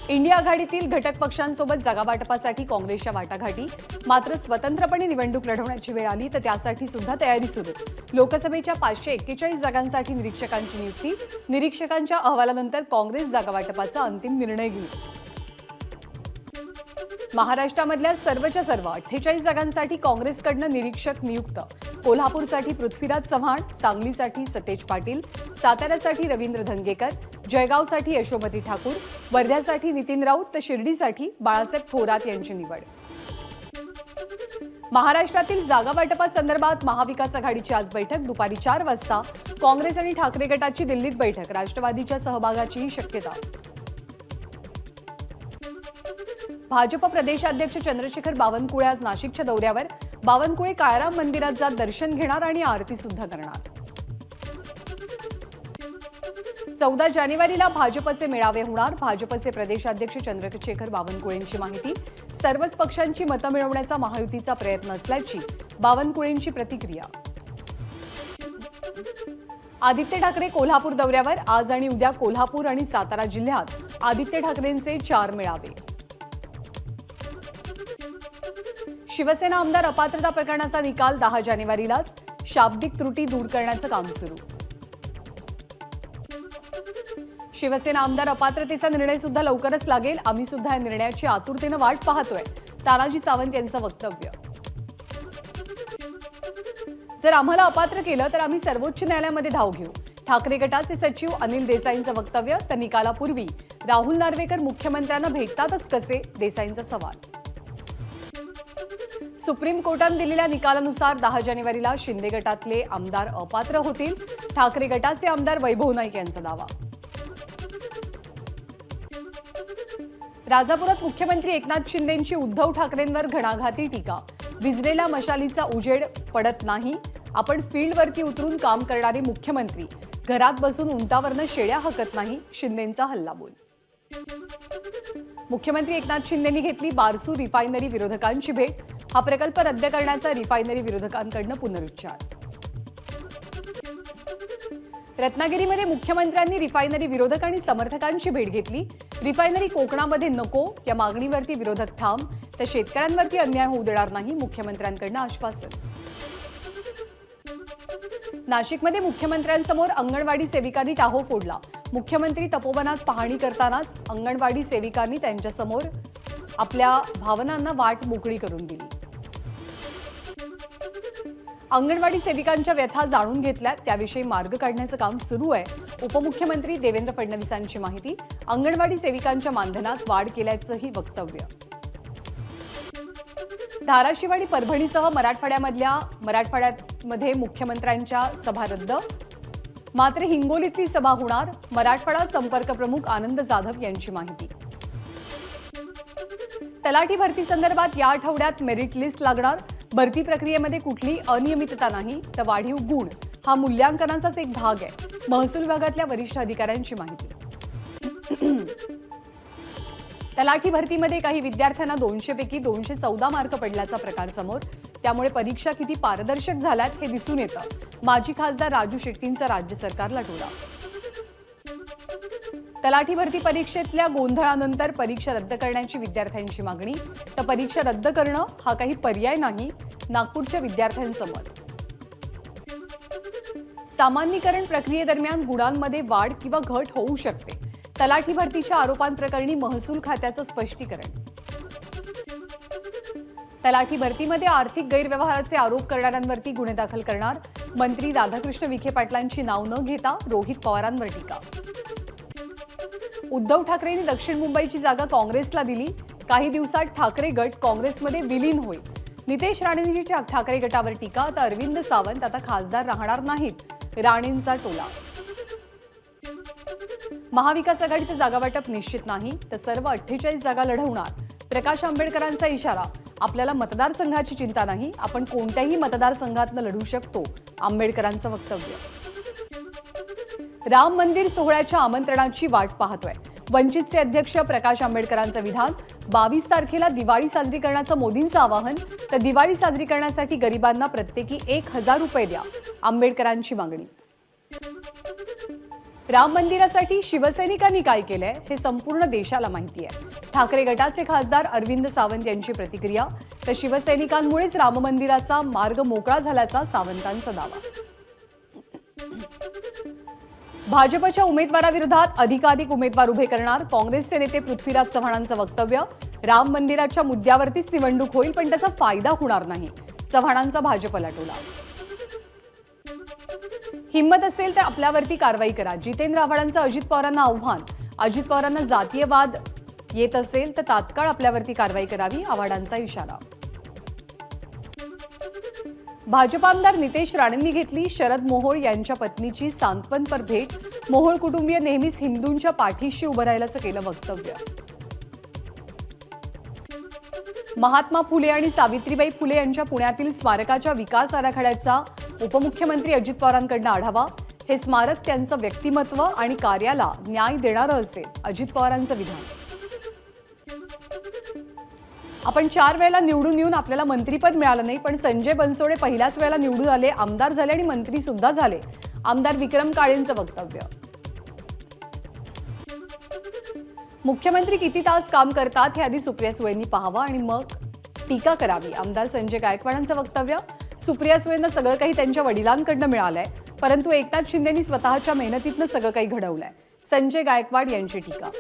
India आघाडीतील घटक पक्षांसोबत जागा वाटपासाठी काँग्रेसच्या वाटाघाटी, मात्र स्वतंत्रपणे निवडणूक लढवण्याची वेळ आली तर त्यासाठी सुद्धा तयारी सुरू। लोकसभेच्या 541 जागांसाठी निरीक्षकांची नियुक्ती, निरीक्षकांच्या अहवालानंतर काँग्रेस जागा वाटपाचा अंतिम निर्णय घेईल। महाराष्ट्रामधल्या सर्वच्या सर्व 48 जागांसाठी काँग्रेसकडून निरीक्षक नियुक्त। कोल्हापूरसाठी पृथ्वीराज चव्हाण, सांगलीसाठी सतेज पाटील, साताऱ्यासाठी रवींद्र धंगेकर, जळगावसाठी यशोमती ठाकूर, वर्ध्यासाठी नितीन राऊत तर शिर्डीसाठी बाळासाहेब थोरात यांची निवड। महाराष्ट्रातील जागा वाटपासंदर्भात महाविकास आघाडीची आज बैठक दुपारी 4 वाजता। काँग्रेस आणि ठाकरे गटाची दिल्लीत बैठक, राष्ट्रवादीच्या सहभागाचीही शक्यता। भाजप प्रदेशाध्यक्ष चंद्रशेखर बावनकुळे आज नाशिकच्या दौऱ्यावर। बावनकुळे काळाराम मंदिरात जात दर्शन घेणार आणि आरती सुद्धा करणार। 14 जानेवारीला भाजपचे मेळावे होणार, भाजपचे प्रदेशाध्यक्ष चंद्रशेखर बावनकुळेंची माहिती। सर्वच पक्षांची मतं मिळवण्याचा महायुतीचा प्रयत्न असल्याची बावनकुळेंची प्रतिक्रिया। आदित्य ठाकरे कोल्हापूर दौऱ्यावर, आज आणि उद्या कोल्हापूर आणि सातारा जिल्ह्यात आदित्य ठाकरेंचे 4 मेळावे। शिवसेना आमदार अपात्रता प्रकरणाचा निकाल 10 जानेवारीलाच, शाब्दिक त्रुटी दूर करण्याचं काम सुरू। शिवसेना आमदार अपात्रतेचा निर्णय सुद्धा लवकरच लागेल, आम्ही सुद्धा या निर्णयाची आतुरतेने वाट पाहतोय, तानाजी सावंत यांचं वक्तव्य। जर आम्हाला अपात्र केलं तर आम्ही सर्वोच्च न्यायालयामध्ये धाव घेऊ, ठाकरे गटाचे सचिव अनिल देसाईंचं वक्तव्य। तर निकालापूर्वी राहुल नार्वेकर मुख्यमंत्र्यांना भेटतातच कसे, देसाईंचा सवाल। सुप्रीम कोर्टाने दिलेल्या निकालानुसार 10 जानेवारीला शिंदे गटातले आमदार अपात्र होतील, ठाकरे गटाचे आमदार वैभव नाईक यांचा दावा। राजापुरात मुख्यमंत्री एकनाथ शिंदेंची उद्धव ठाकरेंवर घणाघाती टीका, विझलेल्या मशालीचा उजेड पडत नाही, आपण फील्डवरती उतरून काम करणारे मुख्यमंत्री, घरात बसून उंटावरनं शेळ्या हकत नाही, शिंदेंचा हल्लाबोल। मुख्यमंत्री एकनाथ शिंदेंनी घेतली बारसू रिफायनरी विरोधकांची भेट, हा प्रकल्प रद्द करण्याचा रिफायनरी विरोधकांकडून पुनरुच्चार। रत्नागिरीमध्ये मुख्यमंत्र्यांनी रिफायनरी विरोधक आणि समर्थकांची भेट घेतली। रिफायनरी कोकणामध्ये नको या मागणीवरती विरोधक ठाम, तर शेतकऱ्यांवरती अन्याय होऊ देणार नाही, मुख्यमंत्र्यांकडून आश्वासन। नाशिकमध्ये मुख्यमंत्र्यांसमोर अंगणवाडी सेविकांनी टाहो फोडला, मुख्यमंत्री तपोवनात पाहणी करतानाच अंगणवाडी सेविकांनी त्यांच्यासमोर आपल्या भावनांना वाट मोकळी करून दिली। अंगणवाडी सेविकांच्या व्यथा जाणून घेतल्यात, त्याविषयी मार्ग काढण्याचं काम सुरू आहे, उपमुख्यमंत्री देवेंद्र फडणवीसांची माहिती। अंगणवाडी सेविकांच्या मानधनात वाढ केल्याचंही वक्तव्य। धाराशिव आणि परभणीसह मराठवाड्यामध्ये मुख्यमंत्र्यांच्या सभा रद्द, मात्र हिंगोलीतली सभा होणार, मराठवाडा संपर्क प्रमुख आनंद जाधव यांची माहिती। तलाठी भरती संदर्भात या आठवड्यात मेरिट लिस्ट लागणार, भरती प्रक्रियेमध्ये कुठली अनियमितता नाही, तर वाढीव गुण हा मूल्यांकनाचाच एक भाग आहे, महसूल विभागातल्या वरिष्ठ अधिकाऱ्यांची माहिती। तलाठी भरतीमध्ये काही विद्यार्थ्यांना 200 पैकी 214 मार्क पडल्याचा प्रकार समोर, त्यामुळे परीक्षा किती पारदर्शक झाल्यात हे दिसून येतं, माजी खासदार राजू शेट्टींचा राज्य सरकारला टोला। तलाठी भरती परीक्षेतल्या गोंधळानंतर परीक्षा रद्द करण्याची विद्यार्थ्यांची मागणी, तर परीक्षा रद्द करणं हा काही पर्याय नाही, नागपूरच्या विद्यार्थ्यांचं मत। सामान्यीकरण प्रक्रियेदरम्यान गुणांमध्ये वाढ किंवा घट होऊ शकते, तलाठी भरतीच्या आरोपांप्रकरणी महसूल खात्याचं स्पष्टीकरण। तलाठी भरतीमध्ये आर्थिक गैरव्यवहाराचे आरोप करणाऱ्यांवरती गुन्हे दाखल करणार, मंत्री राधाकृष्ण विखे पाटलांची नाव न घेता रोहित पवारांवर टीका। उद्धव ठाकरेंनी दक्षिण मुंबईची जागा काँग्रेसला दिली, काही दिवसात ठाकरे गट काँग्रेसमध्ये विलीन होईल, नितेश राणेंची ठाकरे गटावर टीका, तर अरविंद सावंत आता खासदार राहणार नाहीत, राणेंचा टोला। महाविकास आघाडीचं जागावाटप निश्चित नाही, तर सर्व 48 जागा लढवणार, प्रकाश आंबेडकरांचा इशारा, आपल्याला मतदारसंघाची चिंता नाही, आपण कोणत्याही मतदारसंघातनं लढू शकतो, आंबेडकरांचं वक्तव्य। राम मंदिर सोहळ्याच्या आमंत्रणाची वाट पाहतोय, वंचितचे अध्यक्ष प्रकाश आंबेडकरांचं विधान, 22 तारखेला दिवाळी साजरी करण्याचं मोदींचं आवाहन, तर दिवाळी साजरी करण्यासाठी गरिबांना प्रत्येकी 1000 रुपये द्या, आंबेडकरांची मागणी। राम मंदिरासाठी शिवसैनिकांनी काय केलंय हे संपूर्ण देशाला माहिती आहे. ठाकरे गटाचे खासदार अरविंद सावंत यांची प्रतिक्रिया. तर शिवसैनिकांमुळेच राम मंदिराचा मार्ग मोकळा झाल्याचा सावंतांचा दावा. भाजपच्या उमेदवाराविरोधात अधिकाधिक उमेदवार उभे करणार. काँग्रेसचे नेते पृथ्वीराज चव्हाणांचं वक्तव्य. राम मंदिराच्या मुद्द्यावरतीच निवडणूक होईल पण त्याचा फायदा होणार नाही. चव्हाणांचा भाजपला टोला. हिम्मत असेल तर आपल्यावरती कारवाई करा. जितेंद्र आव्हाडांचं अजित पवारांना आव्हान. अजित पवारांना जातीयवाद येत असेल तर तात्काळ आपल्यावरती कारवाई करावी, आव्हाडांचा इशारा. भाजप आमदार नितेश राणेंनी घेतली शरद मोहोळ यांच्या पत्नीची सांत्वनपर भेट. मोहोळ कुटुंबीय नेहमीच हिंदूंच्या पाठीशी उभं राहिल्याचं केलं वक्तव्य. महात्मा फुले आणि सावित्रीबाई फुले यांच्या पुण्यातील स्मारकाच्या विकास आराखड्याचा उपमुख्यमंत्री अजित पवारांकडून आढावा. हे स्मारक त्यांचं व्यक्तिमत्व आणि कार्याला न्याय देणारं असेल, अजित पवारांचं विधान. आपण 4 वेळेला निवडून येऊन आपल्याला मंत्रीपद मिळालं नाही, पण संजय बनसोडे पहिल्याच वेळेला निवडून आले, आमदार झाले आणि मंत्री सुद्धा झाले. आमदार विक्रम काळेंचं वक्तव्य. मुख्यमंत्री किती तास काम करतात हे आधी सुप्रिया सुळेंनी पाहावं आणि मग टीका करावी. आमदार संजय गायकवाडांचं वक्तव्य. सुप्रिया सुळेंना सगळं काही त्यांच्या वडिलांकडनं मिळालंय, परंतु एकनाथ शिंदेंनी स्वतःच्या मेहनतीतनं सगळं काही घडवलंय. संजय गायकवाड यांची टीका.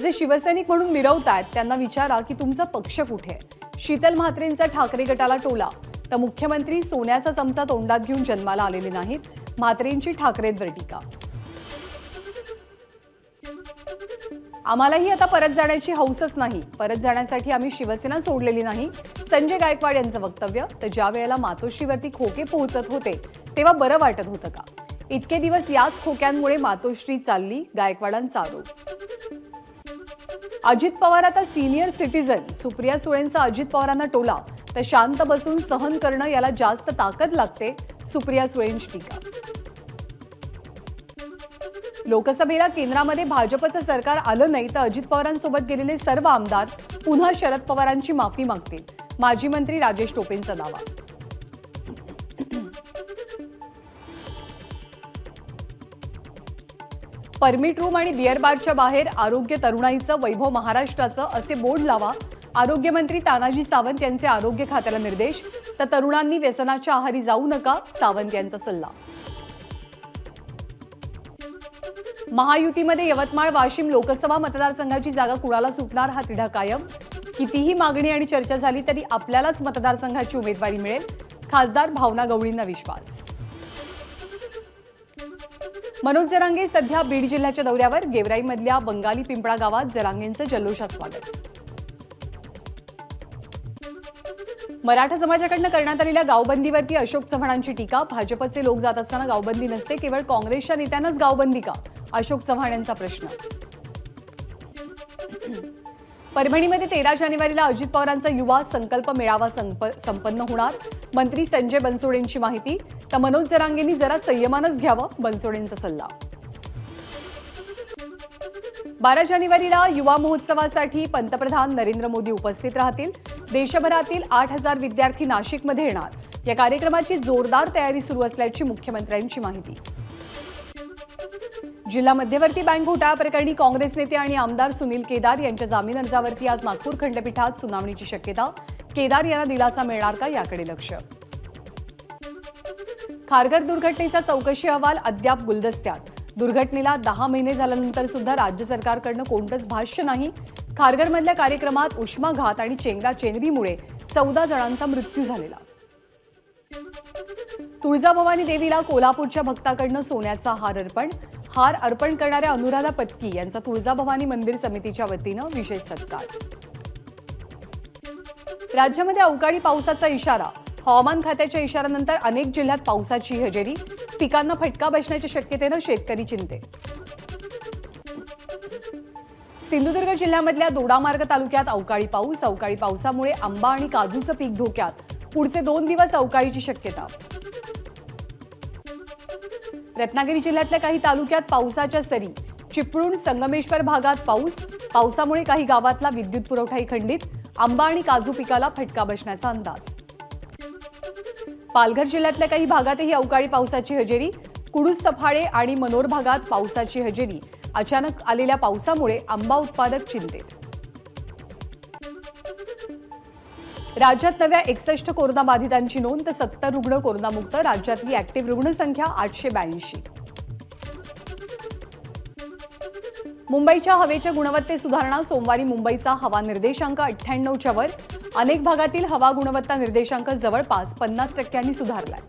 जे शिवसैनिक म्हणून मिरवतायत त्यांना विचारा की तुमचा पक्ष कुठे आहे. शीतल म्हात्रेंचा ठाकरे गटाला टोला. तर मुख्यमंत्री सोन्याचा चमचा तोंडात घेऊन जन्माला आलेले नाहीत, म्हात्रेंची ठाकरेंवर टीका. आम्हालाही आता परत जाण्याची हौसच नाही, परत जाण्यासाठी आम्ही शिवसेना सोडलेली नाही, संजय गायकवाड यांचं वक्तव्य. तर ज्या वेळेला मातोश्रीवरती खोके पोहोचत होते तेव्हा बरं वाटत होतं का? इतके दिवस याच खोक्यांमुळे मातोश्री चालली, गायकवाडांचा आरोप. अजित पवार आता सिनियर सिटीजन. सुप्रिया सुळेंचा अजित पवारांना टोला. तर शांत बसून सहन करणं याला जास्त ताकद लागते, सुप्रिया सुळेंची टीका. लोकसभेला केंद्रामध्ये भाजपचं सरकार आलं नाही तर अजित पवारांसोबत गेलेले सर्व आमदार पुन्हा शरद पवारांची माफी मागतील, माजी मंत्री राजेश टोपेंचा दावा. परमिट रूम आणि बिअर बारच्या बाहेर आरोग्य तरुणाईचं वैभव महाराष्ट्राचं असे बोर्ड लावा. आरोग्यमंत्री तानाजी सावंत यांचे आरोग्य खात्याला निर्देश. तर तरुणांनी व्यसनाच्या आहारी जाऊ नका, सावंत यांचा सल्ला. महायुतीमध्ये यवतमाळ वाशिम लोकसभा मतदारसंघाची जागा कुणाला सुटणार हा तिढा कायम. कितीही मागणी आणि चर्चा झाली तरी आपल्यालाच मतदारसंघाची उमेदवारी मिळेल, खासदार भावना गवळींना विश्वास. मनोज जरांगे सध्या बीड जिल्ह्याच्या दौऱ्यावर. गेवराईमधल्या बंगाली पिंपळा गावात जरांगेंचं जल्लोषात स्वागत. मराठा समाजाकडून करण्यात आलेल्या गावबंदीवरती अशोक चव्हाणांची टीका. भाजपचे लोक जात असताना गावबंदी नसते, केवळ काँग्रेसच्या नेत्यांनाच गावबंदी का, अशोक चव्हाण यांचा प्रश्न. परभणीमध्ये 13 जानेवारीला अजित पवारांचा युवा संकल्प मेळावा संपन्न होणार. मंत्री संजय बनसोडेंची माहिती. तर मनोज जरांगेंनी जरा संयमानच घ्यावं, बनसोडेंचा सल्ला. 12 जानेवारीला युवा महोत्सवासाठी पंतप्रधान नरेंद्र मोदी उपस्थित राहतील. देशभरातील 8,000 विद्यार्थी नाशिकमध्ये येणार. या कार्यक्रमाची जोरदार तयारी सुरू असल्याची मुख्यमंत्र्यांची माहिती. जिल्हा मध्यवर्ती बँक घोटाळा प्रकरणी काँग्रेस नेते आणि आमदार सुनील केदार यांच्या जामीन अर्जावरती आज नागपूर खंडपीठात सुनावणीची शक्यता. केदार यांना दिलासा मिळणार का याकडे लक्ष. खारघर दुर्घटनेचा चौकशी अहवाल अद्याप गुलदस्त्यात. दुर्घटनेला 10 महिने झाल्यानंतर सुद्धा राज्य सरकारकडनं कोणतंच भाष्य नाही. खारघरमधल्या कार्यक्रमात उष्माघात आणि चेंगराचेंगरीमुळे 14 जणांचा मृत्यू झालेला. तुळजाभवानी देवीला कोल्हापूरच्या भक्ताकडनं सोन्याचा हार अर्पण. हार अर्पण करणाऱ्या अनुराधा पत्की यांचा तुळजाभवानी मंदिर समितीच्या वतीनं विशेष सत्कार. राज्यामध्ये अवकाळी पावसाचा इशारा. हवामान खात्याच्या इशाऱ्यानंतर अनेक जिल्ह्यात पावसाची हजेरी. पिकांना फटका बसण्याच्या शक्यतेनं शेतकरी चिंतेत. सिंधुदुर्ग जिल्ह्यामधल्या दोडामार्ग तालुक्यात अवकाळी पाऊस. अवकाळी पावसामुळे आंबा आणि काजूचं पीक धोक्यात. पुढचे 2 दिवस अवकाळीची शक्यता. रत्नागिरी जिल्ह्यातल्या काही तालुक्यात पावसाच्या सरी. चिपळूण संगमेश्वर भागात पाऊस. पावसामुळे काही गावातला विद्युत पुरवठाही खंडित. आंबा आणि काजू पिकाला फटका बसण्याचा अंदाज. पालघर जिल्ह्यातल्या काही भागातही अवकाळी पावसाची हजेरी. कुडूस, सफाळे आणि मनोर भागात पावसाची हजेरी. अचानक आलेल्या पावसामुळे आंबा उत्पादक चिंतेत. राज्यात नव्या 61 कोरोनाबाधितांची नोंद, तर 70 रुग्ण कोरोनामुक्त. राज्यातली ऍक्टिव्ह रुग्णसंख्या 882. मुंबईच्या हवेच्या गुणवत्तेत सुधारणा. सोमवारी मुंबईचा हवा निर्देशांक 98च्या वर. अनेक भागातील हवा गुणवत्ता निर्देशांक जवळपास 50% सुधारलाय.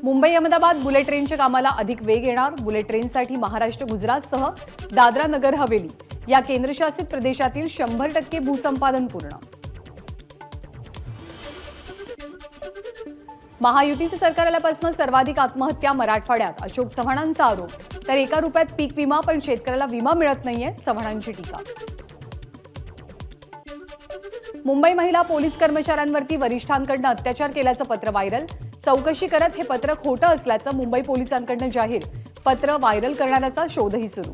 मुंबई अहमदाबाद बुलेट ट्रेनच्या कामाला अधिक वेग येणार. बुलेट ट्रेनसाठी महाराष्ट्र, गुजरातसह दादरा नगर हवेली या केंद्रशासित प्रदेशातील 100% भूसंपादन पूर्ण. महायुतीचे सरकार आल्यापासून सर्वाधिक आत्महत्या मराठवाड्यात. अशोक चव्हाणांचा आरोप. तर ₹1 पीक विमा, पण शेतकऱ्याला विमा मिळत नाहीये, चव्हाणांची टीका. मुंबई महिला पोलीस कर्मचाऱ्यांवरती वरिष्ठांकडून अत्याचार केल्याचं पत्र व्हायरल. चौकशी करत हे पत्र खोटं असल्याचं मुंबई पोलिसांकडून जाहीर. पत्र व्हायरल करणाऱ्याचा शोधही सुरू.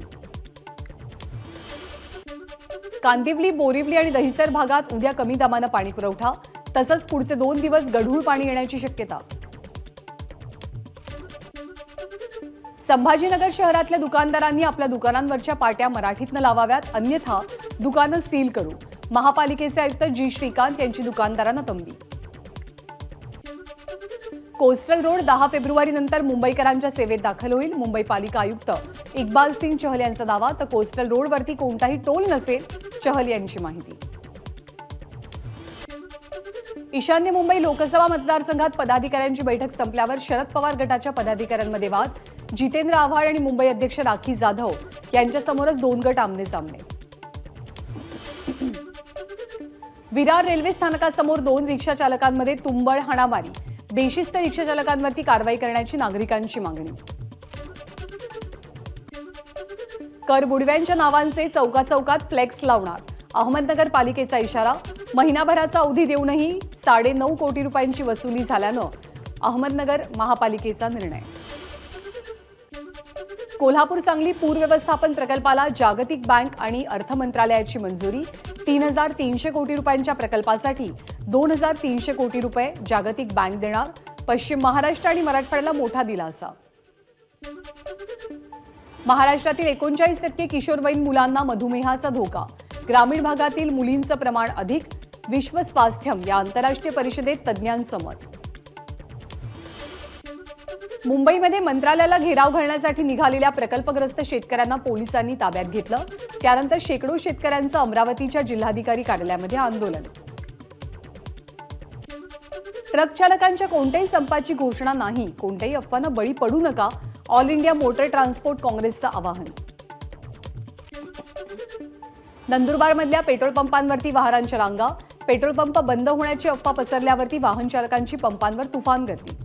कांदिवली, बोरिवली आणि दहिसर भागात उद्या कमी दाबानं पाणी पुरवठा. तसंच पुढचे 2 दिवस गढूळ पाणी येण्याची शक्यता. संभाजीनगर शहरातल्या दुकानदारांनी आपल्या दुकानांवरच्या पाट्या मराठीतनं लावाव्यात, अन्यथा दुकानं सील करू. महापालिकेचे आयुक्त जी. श्रीकांत यांची दुकानदारांना तंबी. कोस्टल रोड 10 फेब्रुवारीनंतर मुंबईकरांच्या सेवेत दाखल होईल. मुंबई पालिका आयुक्त इक्बाल सिंग चहल यांचा दावा. तर कोस्टल रोडवरती कोणताही टोल नसेल, चहल यांची माहिती. ईशान्य मुंबई लोकसभा मतदारसंघात पदाधिकाऱ्यांची बैठक संपल्यावर शरद पवार गटाच्या पदाधिकाऱ्यांमध्ये वाद. जितेंद्र आव्हाड आणि मुंबई अध्यक्ष राखी जाधव यांच्यासमोरच 2 गट आमने-सामने. विरार रेल्वे स्थानकासमोर 2 रिक्षा चालकांमध्ये तुंबळ हाणामारी. बेशिस्त रिक्षा चालकांवरती कारवाई करण्याची नागरिकांची मागणी. करबुडव्यांच्या नावांचे चौकाचौकात फ्लेक्स लावणार. अहमदनगर पालिकेचा इशारा. महिनाभराचा अवधी देऊनही 9.5 कोटी रुपयांची वसुली झाल्यानं अहमदनगर महापालिकेचा निर्णय. कोल्हापूर सांगली पूर व्यवस्थापन प्रकल्पाला जागतिक बँक आणि अर्थ मंत्रालयाची मंजुरी. 3,300 कोटी रुपयांच्या प्रकल्पासाठी 2,300 कोटी रुपये जागतिक बँक देणार. पश्चिम महाराष्ट्र आणि मराठवाड्याला मोठा दिलासा. महाराष्ट्रातील 39% किशोरवयीन मुलांना मधुमेहाचा धोका. ग्रामीण भागातील मुलींचं प्रमाण अधिक. विश्व स्वास्थ्यम या आंतरराष्ट्रीय परिषदेत तज्ज्ञांचं मत. मुंबईमध्ये मंत्रालयाला घेराव घालण्यासाठी निघालेल्या प्रकल्पग्रस्त शेतकऱ्यांना पोलिसांनी ताब्यात घेतलं. त्यानंतर शेकडो शेतकऱ्यांचं अमरावतीच्या जिल्हाधिकारी कार्यालयामध्ये आंदोलन. ट्रक चालकांच्या कोणत्याही संपाची घोषणा नाही. कोणत्याही अफवांना बळी पडू नका. ऑल इंडिया मोटर ट्रान्सपोर्ट काँग्रेसचं आवाहन. नंदुरबारमधल्या पेट्रोल पंपांवरती वाहनांच्या रांगा. पेट्रोल पंप बंद होण्याची अफवा पसरल्यावरती वाहन चालकांची पंपांवर तुफान गर्दी.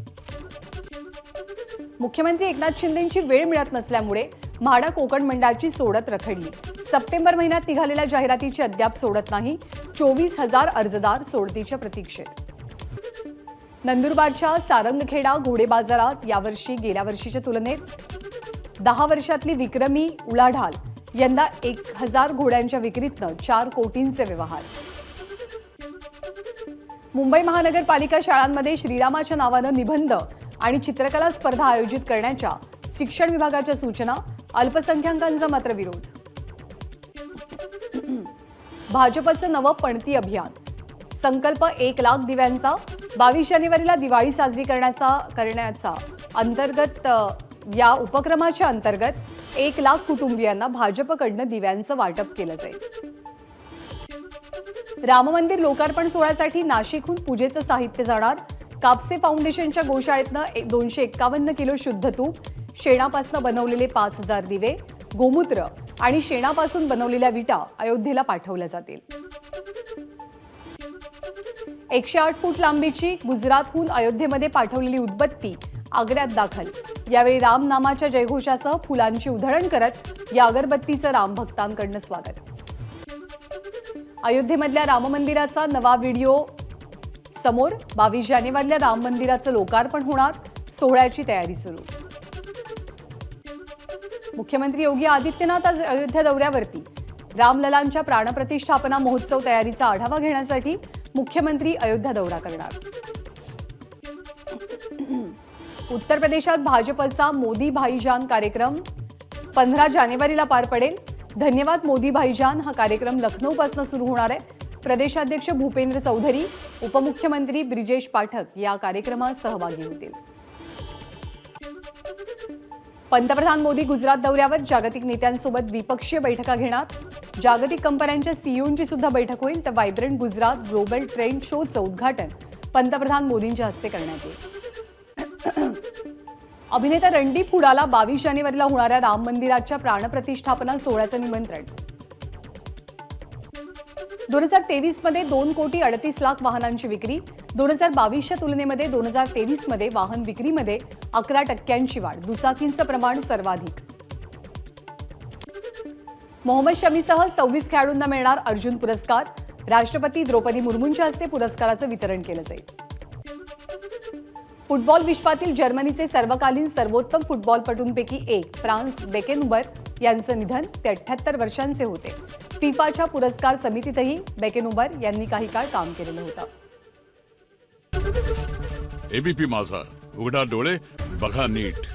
मुख्यमंत्री एकनाथ शिंदेंची वेळ मिळत नसल्यामुळे म्हाडा कोकण मंडळाची सोडत रखडली. सप्टेंबर महिन्यात निघालेल्या जाहिरातीची अद्याप सोडत नाही. 24,000 अर्जदार सोडतीच्या प्रतीक्षेत. नंदुरबारच्या सारंगखेडा घोडे बाजारात यावर्षी गेल्या वर्षीच्या तुलनेत 10 वर्षातली विक्रमी उलाढाल. यंदा 1,000 घोड्यांच्या विक्रीतनं 4 कोटींचे व्यवहार. मुंबई महानगरपालिका शाळांमध्ये श्रीरामाच्या नावानं निबंध आणि चित्रकला स्पर्धा आयोजित करण्याच्या शिक्षण विभागाच्या सूचना. अल्पसंख्याकांचा मात्र विरोध. भाजपचं नवं पणती अभियान. संकल्प 1 लाख दिव्यांचा. 22 जानेवारीला दिवाळी साजरी करण्याचा अंतर्गत या उपक्रमाच्या अंतर्गत 1 लाख कुटुंबियांना भाजपकडनं दिव्यांचं वाटप केलं जाईल. राम मंदिर लोकार्पण सोहळ्यासाठी नाशिकहून पूजेचं साहित्य जाणार. कापसे फाउंडेशनच्या गोशाळेतनं 251 किलो शुद्ध तूप. शेणापासून बनवलेले 5,000 दिवे. गोमूत्र आणि शेणापासून बनवलेल्या विटा अयोध्येला पाठवल्या जातील. 108 फूट लांबीची गुजरातहून अयोध्येमध्ये पाठवलेली उदबत्ती आग्र्यात दाखल. यावेळी राम नामाच्या जयघोषासह फुलांची उधळण करत या अगरबत्तीचं राम भक्तांकडनं स्वागत. अयोध्येमधल्या राम मंदिराचा नवा व्हिडिओ समोर. 22 जानेवारीला राम मंदिराचं लोकार्पण होणार. सोहळ्याची तयारी सुरू. मुख्यमंत्री योगी आदित्यनाथ आज अयोध्या दौऱ्यावरती. रामललांच्या प्राणप्रतिष्ठापना महोत्सव तयारीचा आढावा घेण्यासाठी मुख्यमंत्री अयोध्या दौरा करणार. उत्तर प्रदेशात भाजपचा मोदी भाईजान कार्यक्रम 15 जानेवारीला पार पडेल. धन्यवाद मोदी भाईजान हा कार्यक्रम लखनौपासून सुरू होणार आहे. प्रदेशाध्यक्ष भूपेंद्र चौधरी, उपमुख्यमंत्री ब्रिजेश पाठक या कार्यक्रमात सहभागी होतील. पंतप्रधान मोदी गुजरात दौऱ्यावर जागतिक नेत्यांसोबत द्विपक्षीय बैठका घेणार. जागतिक कंपन्यांच्या सीईओंची सुद्धा बैठक होईल. तर व्हायब्रंट गुजरात ग्लोबल ट्रेंड शोचं उद्घाटन पंतप्रधान मोदींच्या हस्ते करण्यात येईल. अभिनेता रणदीप हुडाला 22 जानेवारीला होणाऱ्या राम मंदिराच्या प्राणप्रतिष्ठापना सोहळ्याचं निमंत्रण. 2023 मध्ये 2,38,00,000 वाहनांची विक्री. 2022च्या तुलनेमध्ये 2023 मध्ये वाहन विक्रीमध्ये 11% वाढ. दुचाकींचं प्रमाण सर्वाधिक. मोहम्मद शमीसह 26 खेळाडूंना मिळणार अर्जुन पुरस्कार. राष्ट्रपती द्रौपदी मुर्मूंच्या हस्ते पुरस्काराचं वितरण केलं जाईल. फुटबॉल विश्वातील जर्मनीचे सर्वकालीन सर्वोत्तम फुटबॉलपटूंपैकी एक फ्रान्स बेकेनबौर यांचं निधन. ते 78 वर्षांचे होते. फिफाच्या पुरस्कार समितीतही बेकेनबौर यांनी काही काळ काम केलेलं होतं. एबीपी माझा, उघडा डोळे बघा नीट.